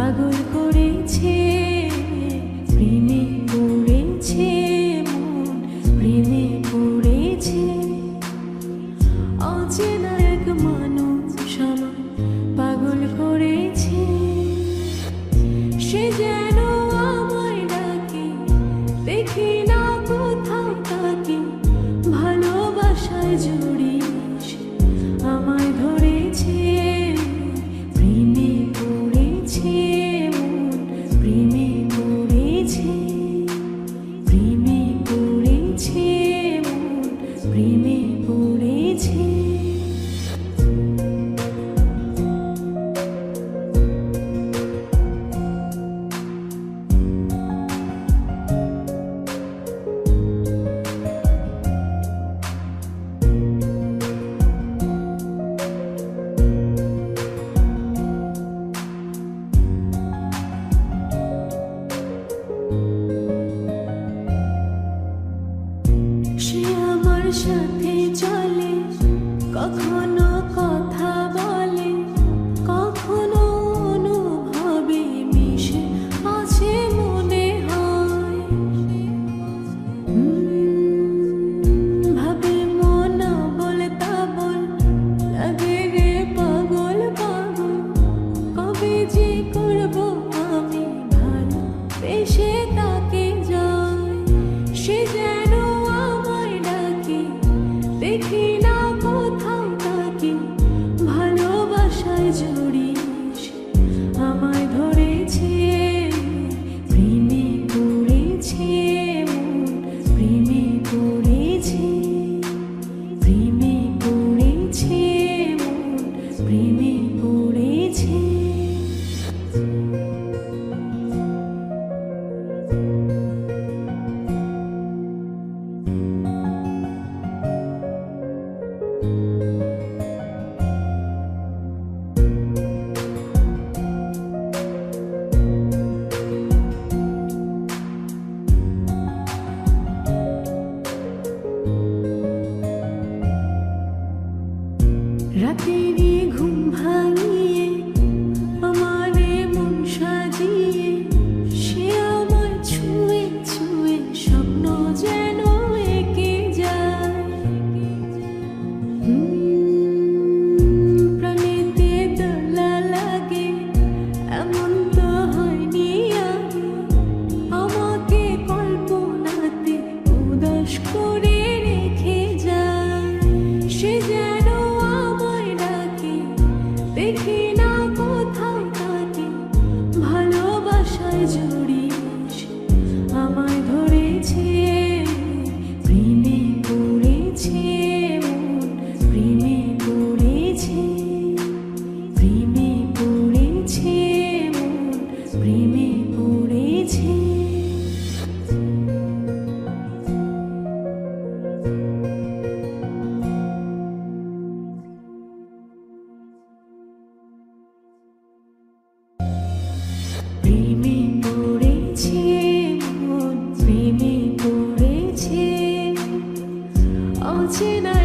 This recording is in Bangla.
পাগল করেছে, প্রেমে পড়েছে মন, প্রেমে পড়েছে। অচেনা এক মানুষ আমায় পাগল করেছে, সে যেন আমায় ডাকে, দেখি না কোথাও তাকে, ভালোবাসায় জড়িয়ে আমায় ধরেছে, প্রেমে পড়েছে মন, প্রেমে পড়েছে, প্রেমে পড়েছে মন, প্রেমে পড়েছে। সে আমার সাথে চলে, কখনো কথা বলে, কখনো অনুভবে মিশে আছে মনে হয়। ভাবে মন বলতা বল, লাগে রে পাগল পাগল, কবে যে করবো আমি ভালো বেশে তাকে যাই। সে যেন দেখি না কোথাও তাকে, ভালোবাসায় জড়িয়ে আমায় ধরেছে, প্রেমে পড়েছে মন, প্রেমে পড়েছে, প্রেমে পড়েছে মন, প্রেমে পড়েছে। রাতেরই ঘুম ভাঙিয়ে আমারে মন সাজিয়ে, সে আমায় ছুঁয়ে ছুঁয়ে স্বপ্ন যেন এঁকে যায়। প্রাণেতে দোলা লাগে, এমন তো হয়নি আগে, আমাকে কল্পনাতে উদাস করে রেখে যায়। সে যেন দেখি না কোথাও তাকে, ভালোবাসায় জড়িয়ে আমায় ধরেছে, প্রেমে পড়েছে মন, প্রেমে পড়েছে, প্রেমে পড়েছে মন, প্রেমে পড়েছে। প্রেমে পড়েছে মন, প্রেমে পড়েছে, অচেনা